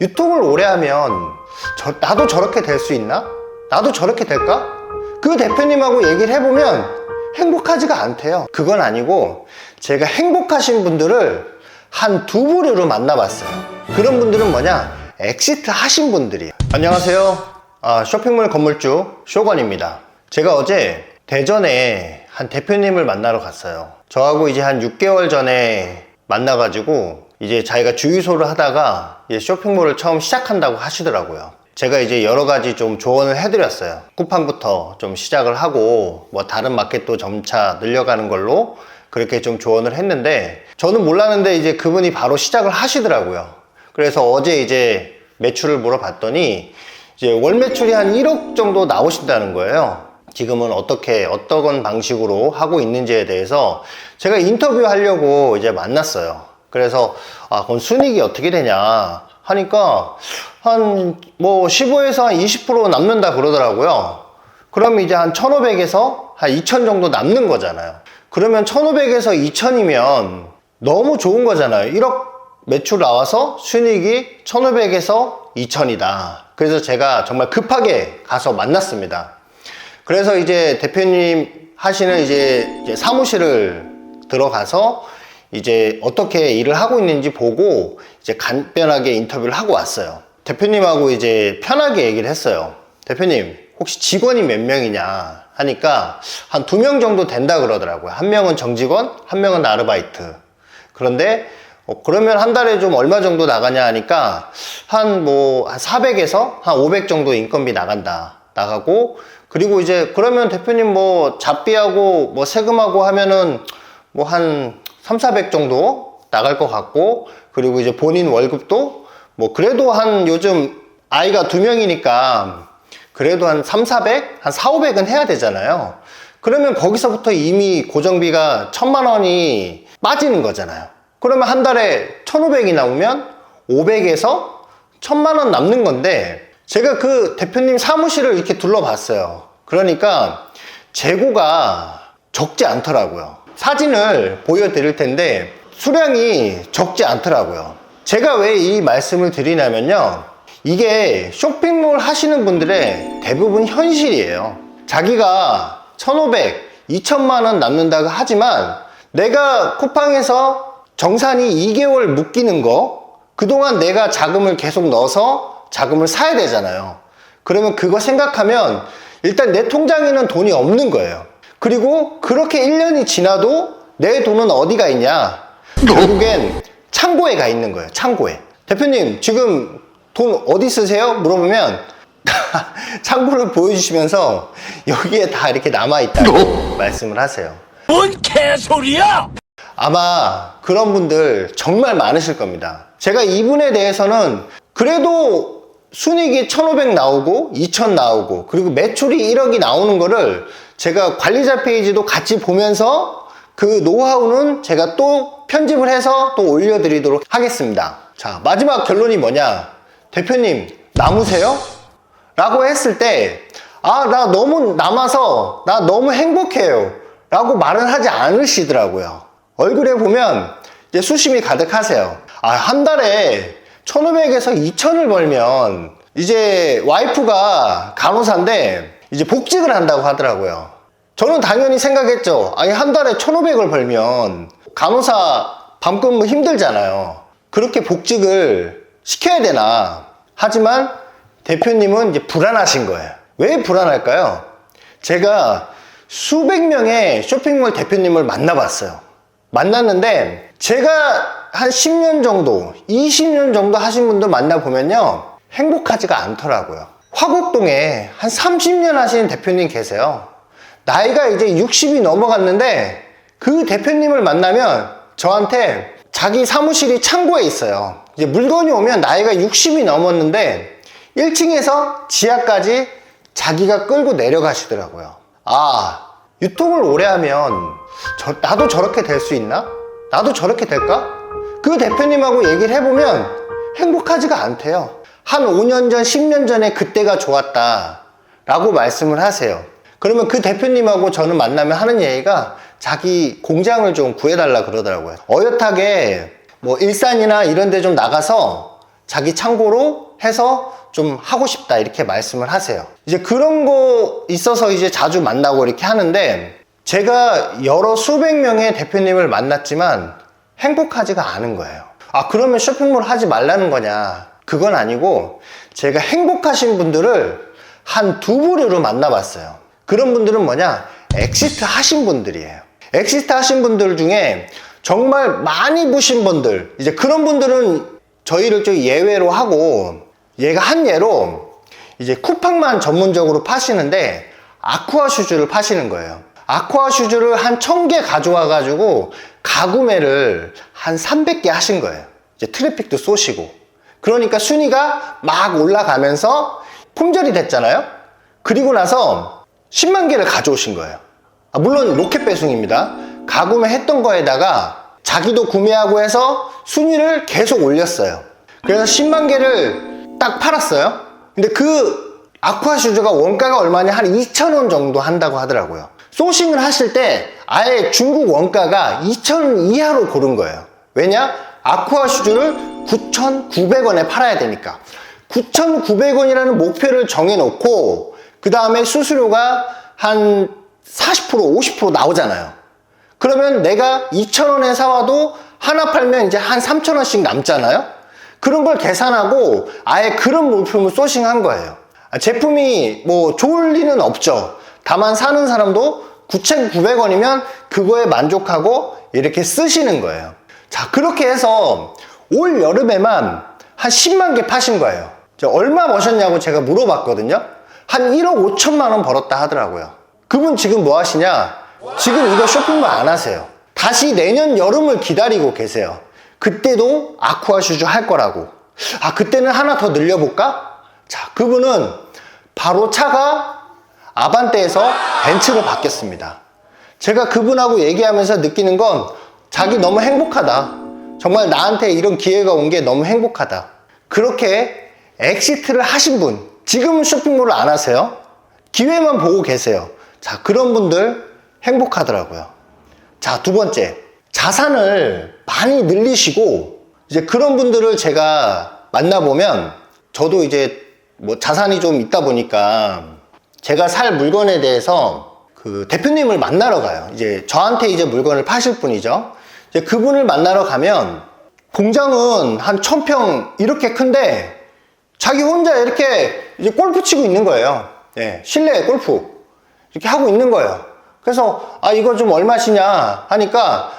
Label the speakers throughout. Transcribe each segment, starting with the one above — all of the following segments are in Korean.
Speaker 1: 유통을 오래 하면 나도 저렇게 될 수 있나? 나도 저렇게 될까? 그 대표님하고 얘기를 해보면 행복하지가 않대요. 그건 아니고 제가 행복하신 분들을 한 두 부류로 만나봤어요. 그런 분들은 뭐냐? 엑시트 하신 분들이에요. 안녕하세요. 쇼핑몰 건물주 쇼건입니다. 제가 어제 대전에 한 대표님을 만나러 갔어요. 저하고 이제 한 6개월 전에 만나가지고 이제 자기가 주유소를 하다가 이제 쇼핑몰을 처음 시작한다고 하시더라고요. 제가 이제 여러 가지 좀 조언을 해드렸어요. 쿠팡부터 좀 시작을 하고 뭐 다른 마켓도 점차 늘려가는 걸로 그렇게 좀 조언을 했는데, 저는 몰랐는데 이제 그분이 바로 시작을 하시더라고요. 그래서 어제 이제 매출을 물어봤더니 이제 월 매출이 한 1억 정도 나오신다는 거예요. 지금은 어떤 방식으로 하고 있는지에 대해서 제가 인터뷰하려고 이제 만났어요. 그래서 그건 순이익이 어떻게 되냐 하니까 한 뭐 15에서 한 20% 남는다 그러더라고요. 그럼 이제 한 1,500에서 한 2,000 정도 남는 거잖아요. 그러면 1,500에서 2,000이면 너무 좋은 거잖아요. 1억 매출 나와서 순이익이 1,500에서 2,000이다. 그래서 제가 정말 급하게 가서 만났습니다. 그래서 이제 대표님 하시는 이제 사무실을 들어가서 이제 어떻게 일을 하고 있는지 보고 이제 간편하게 인터뷰를 하고 왔어요. 대표님하고 이제 편하게 얘기를 했어요. 대표님, 혹시 직원이 몇 명이냐 하니까 한 2명 정도 된다 그러더라고요. 한 명은 정직원, 한 명은 아르바이트. 그런데 그러면 한 달에 좀 얼마 정도 나가냐 하니까 한 400에서 한 500 정도 인건비 나가고, 그리고 이제 그러면 대표님 뭐 잡비하고 뭐 세금하고 하면은 뭐 한 300, 400 정도 나갈 것 같고, 그리고 이제 본인 월급도 뭐 그래도 한 요즘 아이가 2명이니까 그래도 한 3, 400? 한 4, 500은 해야 되잖아요. 그러면 거기서부터 이미 고정비가 1,000만 원이 빠지는 거잖아요. 그러면 한 달에 1,500이 나오면 500에서 1,000만 원 남는 건데, 제가 그 대표님 사무실을 이렇게 둘러봤어요. 그러니까 재고가 적지 않더라고요. 사진을 보여드릴 텐데 수량이 적지 않더라고요. 제가 왜 이 말씀을 드리냐면요, 이게 쇼핑몰 하시는 분들의 대부분 현실이에요. 자기가 1,500, 2,000만 원 남는다고 하지만 내가 쿠팡에서 정산이 2개월 묶이는 거, 그동안 내가 자금을 계속 넣어서 자금을 사야 되잖아요. 그러면 그거 생각하면 일단 내 통장에는 돈이 없는 거예요. 그리고 그렇게 1년이 지나도 내 돈은 어디가 있냐? 결국엔 창고에 가 있는 거예요. 창고에. 대표님, 지금 돈 어디 쓰세요? 물어보면 창고를 보여주시면서 여기에 다 이렇게 남아있다고 말씀을 하세요.
Speaker 2: 뭔 개소리야!
Speaker 1: 아마 그런 분들 정말 많으실 겁니다. 제가 이분에 대해서는 그래도 순이익이 1,500 나오고 2,000 나오고 그리고 매출이 1억이 나오는 거를 제가 관리자 페이지도 같이 보면서 그 노하우는 제가 또 편집을 해서 또 올려드리도록 하겠습니다. 자, 마지막 결론이 뭐냐? 대표님, 남으세요? 라고 했을 때 나 너무 남아서 나 너무 행복해요 라고 말은 하지 않으시더라고요. 얼굴에 보면 이제 수심이 가득하세요. 한 달에 1,500에서 2,000을 벌면 이제 와이프가 간호사인데 이제 복직을 한다고 하더라고요. 저는 당연히 생각했죠. 한 달에 1,500을 벌면 간호사 밤근무 힘들잖아요. 그렇게 복직을 시켜야 되나. 하지만 대표님은 이제 불안하신 거예요. 왜 불안할까요? 제가 수백 명의 쇼핑몰 대표님을 만나봤어요. 만났는데 제가 한 10년 정도, 20년 정도 하신 분들 만나보면요, 행복하지가 않더라고요. 화곡동에 한 30년 하시는 대표님 계세요. 나이가 이제 60이 넘어갔는데 그 대표님을 만나면 저한테 자기 사무실이 창고에 있어요. 이제 물건이 오면 나이가 60이 넘었는데 1층에서 지하까지 자기가 끌고 내려가시더라고요. 유통을 오래 하면 나도 저렇게 될 수 있나? 나도 저렇게 될까? 그 대표님하고 얘기를 해보면 행복하지가 않대요. 한 5년 전, 10년 전에 그때가 좋았다 라고 말씀을 하세요. 그러면 그 대표님하고 저는 만나면 하는 얘기가 자기 공장을 좀 구해달라 그러더라고요. 어엿하게 뭐 일산이나 이런 데 좀 나가서 자기 창고로 해서 좀 하고 싶다 이렇게 말씀을 하세요. 이제 그런 거 있어서 이제 자주 만나고 이렇게 하는데, 제가 여러 수백 명의 대표님을 만났지만 행복하지가 않은 거예요. 아, 그러면 쇼핑몰 하지 말라는 거냐? 그건 아니고, 제가 행복하신 분들을 한 두 부류로 만나봤어요. 그런 분들은 뭐냐? 엑시트 하신 분들이에요. 엑시트 하신 분들 중에 정말 많이 부신 분들, 이제 그런 분들은 저희를 좀 예외로 하고, 얘가 한 예로 이제 쿠팡만 전문적으로 파시는데 아쿠아 슈즈를 파시는 거예요. 아쿠아 슈즈를 한 1000개 가져와 가지고 가구매를 한 300개 하신 거예요. 이제 트래픽도 쏘시고, 그러니까 순위가 막 올라가면서 품절이 됐잖아요. 그리고 나서 10만 개를 가져오신 거예요. 물론 로켓 배송입니다. 가구매 했던 거에다가 자기도 구매하고 해서 순위를 계속 올렸어요. 그래서 10만 개를 딱 팔았어요. 근데 그 아쿠아 슈즈가 원가가 얼마냐? 한 2,000원 정도 한다고 하더라고요. 소싱을 하실 때 아예 중국 원가가 2,000원 이하로 고른 거예요. 왜냐? 아쿠아 슈즈를 9,900원에 팔아야 되니까. 9,900원이라는 목표를 정해놓고 그 다음에 수수료가 한 40%, 50% 나오잖아요. 그러면 내가 2,000원에 사와도 하나 팔면 이제 한 3,000원씩 남잖아요. 그런 걸 계산하고 아예 그런 물품을 소싱한 거예요. 제품이 뭐 좋을 리는 없죠. 다만 사는 사람도 9,900원이면 그거에 만족하고 이렇게 쓰시는 거예요. 자, 그렇게 해서 올 여름에만 한 10만 개 파신 거예요. 얼마 버셨냐고 제가 물어봤거든요. 한 1억 5천만 원 벌었다 하더라고요. 그분 지금 뭐 하시냐? 지금 이거 쇼핑몰 안 하세요. 다시 내년 여름을 기다리고 계세요. 그때도 아쿠아 슈즈 할 거라고. 아, 그때는 하나 더 늘려볼까? 자, 그분은 바로 차가 아반떼에서 벤츠로 바뀌었습니다. 제가 그분하고 얘기하면서 느끼는 건 자기 너무 행복하다. 정말 나한테 이런 기회가 온 게 너무 행복하다. 그렇게 엑시트를 하신 분, 지금은 쇼핑몰을 안 하세요. 기회만 보고 계세요. 자, 그런 분들 행복하더라고요. 자, 두 번째, 자산을 많이 늘리시고, 이제 그런 분들을 제가 만나보면, 저도 이제 뭐 자산이 좀 있다 보니까 제가 살 물건에 대해서 그 대표님을 만나러 가요. 이제 저한테 이제 물건을 파실 분이죠. 이제 그분을 만나러 가면 공장은 한 1000평 이렇게 큰데 자기 혼자 이렇게 이제 골프 치고 있는 거예요. 예, 실내 골프 이렇게 하고 있는 거예요. 그래서 아, 이거 좀 얼마시냐 하니까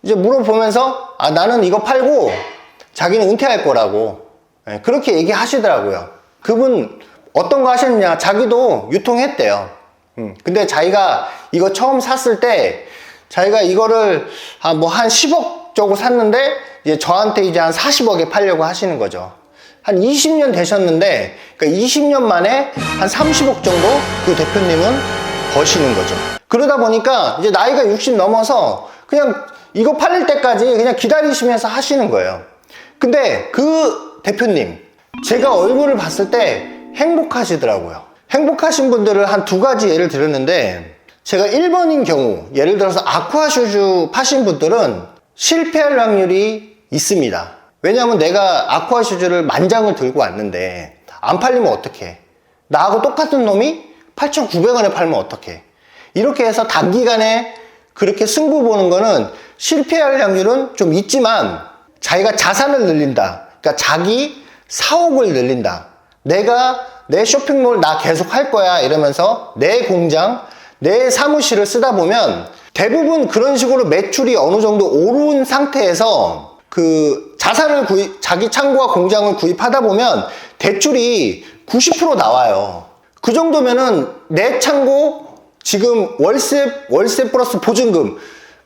Speaker 1: 이제 물어보면서 아, 나는 이거 팔고 자기는 은퇴할 거라고, 예, 그렇게 얘기하시더라고요. 그분 어떤 거 하셨냐? 자기도 유통했대요. 근데 자기가 이거 처음 샀을 때 자기가 이거를 한 10억 주고 샀는데 이제 저한테 이제 한 40억에 팔려고 하시는 거죠. 한 20년 되셨는데, 그러니까 20년 만에 한 30억 정도 그 대표님은 버시는 거죠. 그러다 보니까 이제 나이가 60 넘어서 그냥 이거 팔릴 때까지 그냥 기다리시면서 하시는 거예요. 근데 그 대표님, 제가 얼굴을 봤을 때 행복하시더라고요. 행복하신 분들을 한 두 가지 예를 들었는데, 제가 1번인 경우, 예를 들어서 아쿠아 슈즈 파신 분들은 실패할 확률이 있습니다. 왜냐하면 내가 아쿠아 슈즈를 10,000장을 들고 왔는데 안 팔리면 어떡해? 나하고 똑같은 놈이 8,900원에 팔면 어떡해? 이렇게 해서 단기간에 그렇게 승부 보는 거는 실패할 확률은 좀 있지만, 자기가 자산을 늘린다, 그러니까 자기 사옥을 늘린다, 내가 내 쇼핑몰 나 계속 할 거야 이러면서 내 공장, 내 사무실을 쓰다 보면 대부분 그런 식으로 매출이 어느 정도 오른 상태에서 그 자산을 자기 창고와 공장을 구입하다 보면 대출이 90% 나와요. 그 정도면은 내 창고 지금 월세 플러스 보증금,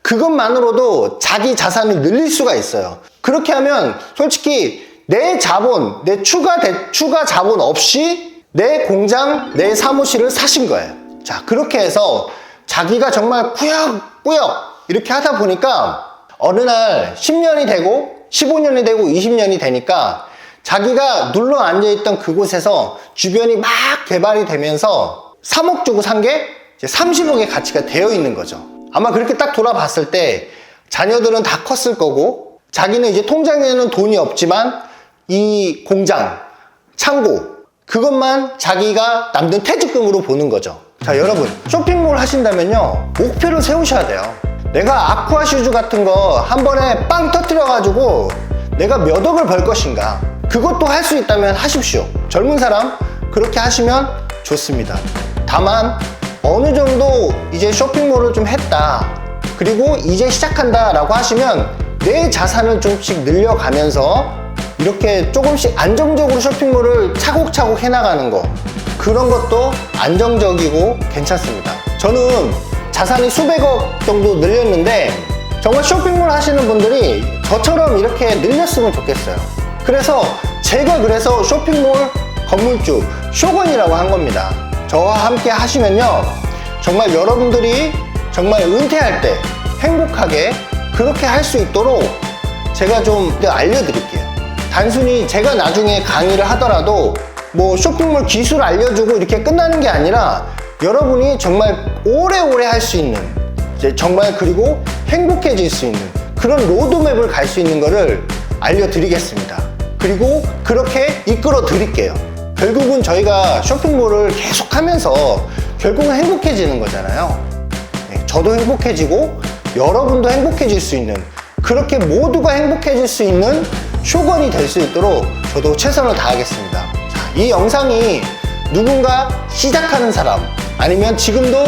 Speaker 1: 그것만으로도 자기 자산을 늘릴 수가 있어요. 그렇게 하면 솔직히 내 자본, 내 추가 자본 없이 내 공장, 내 사무실을 사신 거예요. 자, 그렇게 해서 자기가 정말 꾸역꾸역 이렇게 하다 보니까 어느 날 10년이 되고 15년이 되고 20년이 되니까 자기가 눌러 앉아있던 그곳에서 주변이 막 개발이 되면서 3억 주고 산 게 30억의 가치가 되어 있는 거죠. 아마 그렇게 딱 돌아봤을 때 자녀들은 다 컸을 거고, 자기는 이제 통장에는 돈이 없지만 이 공장, 창고, 그것만 자기가 남는 퇴직금으로 보는 거죠. 자, 여러분, 쇼핑몰 하신다면요, 목표를 세우셔야 돼요. 내가 아쿠아 슈즈 같은 거 한 번에 빵 터뜨려가지고 내가 몇 억을 벌 것인가, 그것도 할 수 있다면 하십시오. 젊은 사람 그렇게 하시면 좋습니다. 다만 어느 정도 이제 쇼핑몰을 좀 했다, 그리고 이제 시작한다 라고 하시면 내 자산을 좀씩 늘려가면서 이렇게 조금씩 안정적으로 쇼핑몰을 차곡차곡 해나가는 거, 그런 것도 안정적이고 괜찮습니다. 저는 자산이 수백억 정도 늘렸는데 정말 쇼핑몰 하시는 분들이 저처럼 이렇게 늘렸으면 좋겠어요. 그래서 제가 쇼핑몰 건물주 쇼건이라고 한 겁니다. 저와 함께 하시면요, 정말 여러분들이 정말 은퇴할 때 행복하게 그렇게 할 수 있도록 제가 좀 알려드릴게요. 단순히 제가 나중에 강의를 하더라도 뭐 쇼핑몰 기술 알려주고 이렇게 끝나는 게 아니라 여러분이 정말 오래오래 할 수 있는, 이제 정말 그리고 행복해질 수 있는 그런 로드맵을 갈 수 있는 거를 알려드리겠습니다. 그리고 그렇게 이끌어 드릴게요. 결국은 저희가 쇼핑몰을 계속 하면서 결국은 행복해지는 거잖아요. 네, 저도 행복해지고 여러분도 행복해질 수 있는, 그렇게 모두가 행복해질 수 있는 쇼건이 될 수 있도록 저도 최선을 다하겠습니다. 자, 이 영상이 누군가 시작하는 사람, 아니면 지금도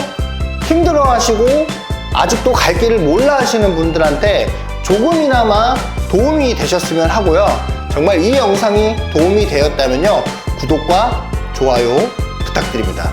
Speaker 1: 힘들어 하시고 아직도 갈 길을 몰라 하시는 분들한테 조금이나마 도움이 되셨으면 하고요. 정말 이 영상이 도움이 되었다면요, 구독과 좋아요 부탁드립니다.